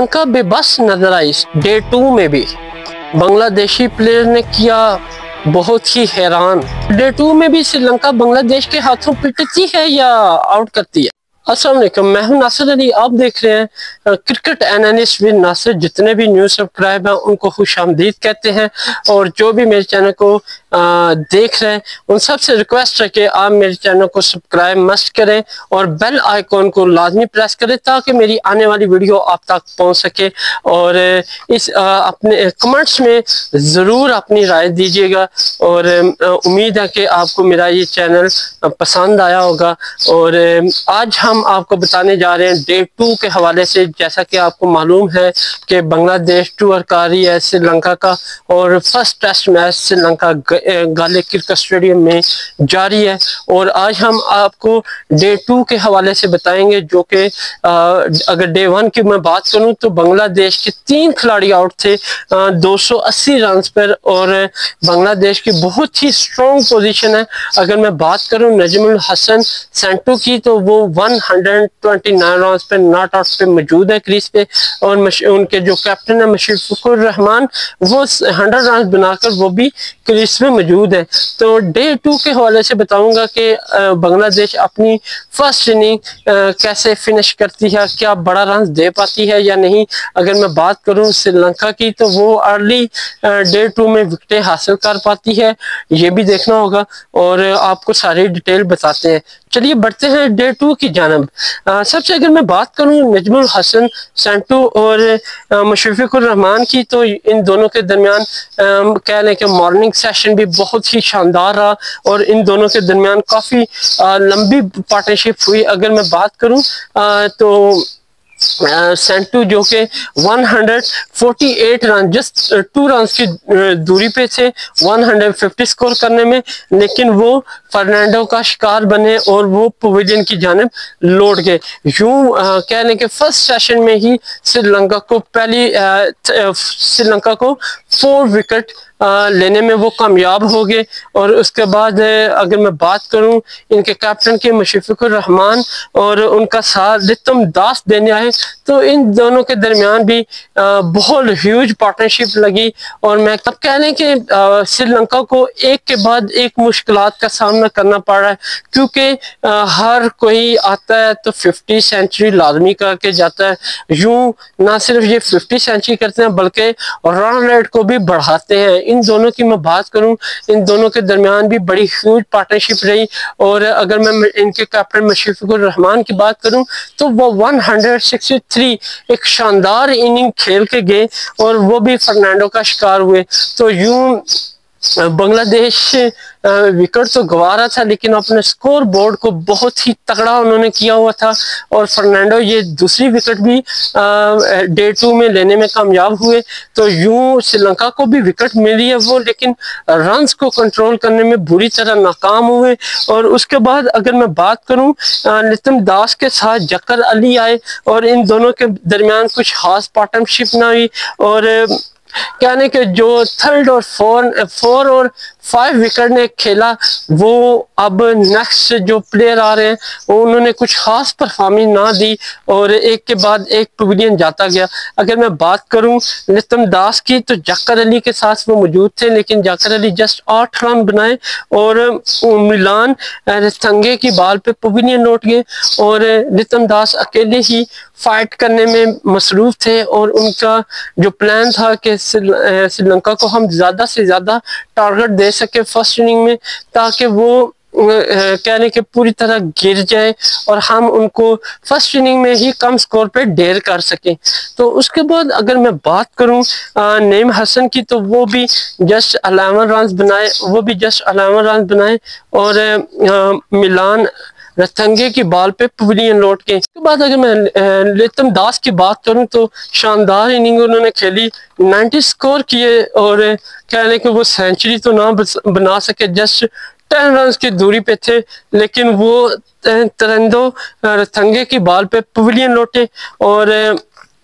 श्रीलंका बेबस नजर आई डे 2 में भी। बांग्लादेशी प्लेयर ने किया बहुत ही हैरान। डे 2 में भी श्रीलंका बांग्लादेश के हाथों पिटती है या आउट करती है। अस्सलाम वालेकुम, मैं हूं नासिर अली। आप देख रहे हैं क्रिकेट एनालिस्ट विद नासिर। जितने भी न्यू सब्सक्राइब हैं उनको खुशामदीद कहते हैं, और जो भी मेरे चैनल को देख रहे हैं उन सबसे रिक्वेस्ट है कि आप मेरे चैनल को सब्सक्राइब मस्ट करें और बेल आइकॉन को लाजमी प्रेस करें ताकि मेरी आने वाली वीडियो आप तक पहुंच सके। और इस अपने कमेंट्स में ज़रूर अपनी राय दीजिएगा, और उम्मीद है कि आपको मेरा ये चैनल पसंद आया होगा। और आज हम आपको बताने जा रहे हैं डे 2 के हवाले से। जैसा कि आपको मालूम है कि बांग्लादेश टूर कर रही है श्रीलंका का, और फर्स्ट टेस्ट मैच श्रीलंका गाले क्रिकेट स्टेडियम में जारी है। और आज हम आपको डे 2 के हवाले से बताएंगे, जो कि अगर डे 1 की मैं बात करूं तो बांग्लादेश के 3 खिलाड़ी आउट थे 280 रन पर, और बांग्लादेश की बहुत ही स्ट्रॉन्ग पोजीशन है। अगर मैं बात करूं नजमुल हसन सेंटू की, तो वो 129 रन पे नॉट आउट पे मौजूद है क्रीज पे, और उनके जो कैप्टन है मुशफिकुर रहमान, वो 100 रन बनाकर वो भी क्रीज पे मौजूद है। तो डे 2 के हवाले से बताऊंगा कि बांग्लादेश अपनी फर्स्ट इनिंग कैसे फिनिश करती है, क्या बड़ा रन दे पाती है या नहीं। अगर मैं बात करूं श्रीलंका की, तो वो अर्ली डे 2 में विकेटें हासिल कर पाती है, ये भी देखना होगा, और आपको सारी डिटेल बताते हैं। चलिए बढ़ते हैं डे 2 की जानब। सबसे अगर मैं बात करूं नजमुल हसन सेंटू और मुशफिकुर रहमान की, तो इन दोनों के दरमियान कह लें कि मॉर्निंग सेशन भी बहुत ही शानदार रहा, और इन दोनों के दरमियान काफ़ी लंबी पार्टनरशिप हुई। अगर मैं बात करूं तो सेंटू जो कि 148 रन, जस्ट 2 रन की दूरी पे थे 150 स्कोर करने में, लेकिन वो फर्नांडो का शिकार बने और वो पवेलियन की जानिब लौट गए। यूं कह लें कि फर्स्ट सेशन में ही श्रीलंका को 4 विकेट लेने में वो कामयाब हो गए। और उसके बाद अगर मैं बात करूं इनके कैप्टन के मुशफिकुर रहमान और उनका साथ रितम दास देने आए, तो इन दोनों के दरमियान भी बहुत ह्यूज पार्टनरशिप लगी। और मैं तब कह लें कि श्रीलंका को एक के बाद एक मुश्किलात का सामना करना पड़ रहा है, क्योंकि हर कोई आता है तो 50 सेंचुरी लाजमी करके जाता है। यूं ना सिर्फ ये 50 सेंचुरी करते हैं बल्कि रन रेट को भी बढ़ाते हैं। इन दोनों की मैं बात करूं, इन दोनों के दरमियान भी बड़ी ह्यूज पार्टनरशिप रही। और अगर मैं इनके कैप्टन मुशफिकुर रहमान की बात करूं, तो वो 163 एक शानदार इनिंग खेल के गए, और वो भी फर्नांडो का शिकार हुए। तो यूं बांग्लादेश विकेट तो गंवा रहा था, लेकिन अपने स्कोर बोर्ड को बहुत ही तगड़ा उन्होंने किया हुआ था, और फर्नांडो ये दूसरी विकेट भी डे 2 में लेने में कामयाब हुए। तो यूं श्रीलंका को भी विकेट मिली है वो, लेकिन रन्स को कंट्रोल करने में बुरी तरह नाकाम हुए। और उसके बाद अगर मैं बात करूं रितम दास के साथ जकर अली आए, और इन दोनों के दरमियान कुछ खास पार्टनरशिप ना हुई, और कहने के जो 3rd और 4 और 5 विकेट ने खेला, वो अब नेक्स्ट जो प्लेयर आ रहे हैं उन्होंने कुछ खास परफॉर्मेंस ना दी, और एक के बाद एक पवेलियन जाता गया। अगर मैं बात करूं रितम दास की, तो जाकर अली के साथ वो मौजूद थे, लेकिन जाकर अली जस्ट 8 रन बनाए, और मिलान रतंगे की बॉल पे पवेलियन लौट गए, और रितम दास अकेले ही फाइट करने में मसरूफ थे। और उनका जो प्लान था कि श्रीलंका को हम ज़्यादा से ज़्यादा टारगेट दे सके फर्स्ट इनिंग में, ताकि वो कहने के पूरी तरह गिर जाए और हम उनको फर्स्ट इनिंग में ही कम स्कोर पे ढेर कर सकें। तो उसके बाद अगर मैं बात करूं नईम हसन की, तो वो भी जस्ट 11 रन बनाए, और मिलान रतंगे की बॉल पे पवेलियन लौट के। इसके बाद अगर मैं रितम दास की बात करूं, तो शानदार इनिंग उन्होंने खेली, 90 स्कोर किए, और कह लें कि वो सेंचुरी तो ना बना सके, जस्ट 10 रन की दूरी पे थे, लेकिन वो तरंदो रतंगे की बॉल पे पवेलियन लौटे। और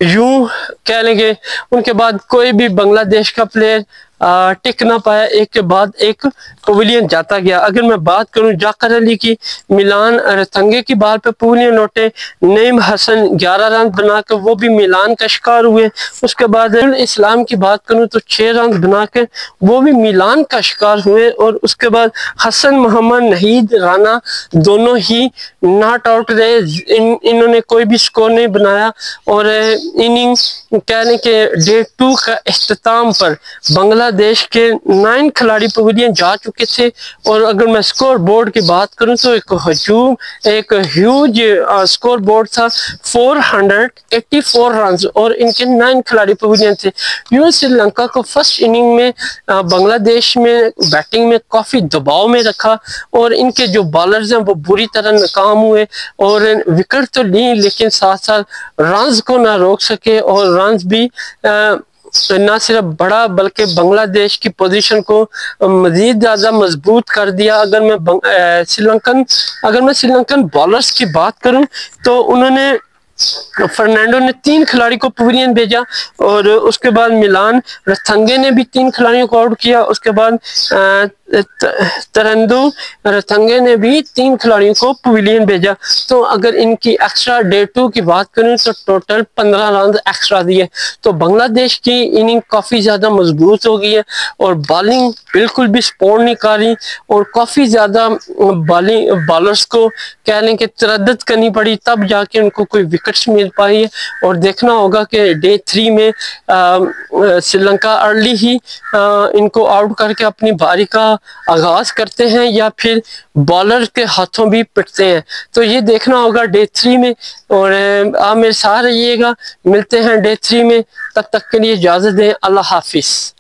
यूं कह लेंगे उनके बाद कोई भी बांग्लादेश का प्लेयर टिक ना पाया, एक के बाद एक पवेलियन जाता गया। अगर मैं बात करूं जाकर अली की, मिलान रतंगे की बाल पे पवेलियन लौटे, नईम हसन 11 रन बनाकर वो भी मिलान का शिकार हुए। उसके बाद इस्लाम की बात करूं तो 6 रन बनाकर वो भी मिलान का शिकार हुए। और उसके बाद हसन मोहम्मद, नहीद राना दोनों ही नॉट आउट रहे, इन्होंने कोई भी स्कोर नहीं बनाया। और इनिंग कहने के डे 2 का अख्ताम पर बांग्लादेश के 9 खिलाड़ी पवेलियन जा चुके थे। और अगर मैं स्कोर बोर्ड की बात करूं तो एक ह्यूज स्कोर बोर्ड था, 484 रन, और इनके 9 खिलाड़ी पवेलियन थे। यूएस श्रीलंका को फर्स्ट इनिंग में बांग्लादेश में बैटिंग में काफी दबाव में रखा और इनके जो बॉलर्स हैं वो बुरी तरह नाकाम हुए और विकेट तो ली, लेकिन साथ साथ रन्स को ना रोक सके और रन्स भी ना सिर्फ बढ़ा बल्कि बांग्लादेश की पोजीशन को मजीद ज्यादा मजबूत कर दिया। अगर मैं श्रीलंकन बॉलर्स की बात करूं तो उन्होंने फर्नांडो ने 3 खिलाड़ी को पवेलियन भेजा और उसके बाद मिलान रथंगे ने भी 3 खिलाड़ियों को आउट किया। उसके बाद तरंदू रथंगे ने भी 3 खिलाड़ियों को पवेलियन भेजा। तो अगर इनकी एक्स्ट्रा डे 2 की बात करें तो टोटल 15 रन एक्स्ट्रा दिए। तो बांग्लादेश की इनिंग काफी ज्यादा मजबूत हो गई है और बॉलिंग बिल्कुल भी सपोर्ट नहीं कर रही और काफी ज्यादा बॉलर्स को कहने के तरद्दुत करनी पड़ी, तब जाके उनको कोई विकेट्स मिल पाई है। और देखना होगा कि डे 3 में श्रीलंका अर्ली ही इनको आउट करके अपनी बारी का आगाज करते हैं या फिर बॉलर के हाथों भी पिटते हैं। तो ये देखना होगा डे 3 में। और आप मेरे साथ रहिएगा, मिलते हैं डे 3 में, तब तक के लिए इजाजत दें, अल्लाह हाफिज।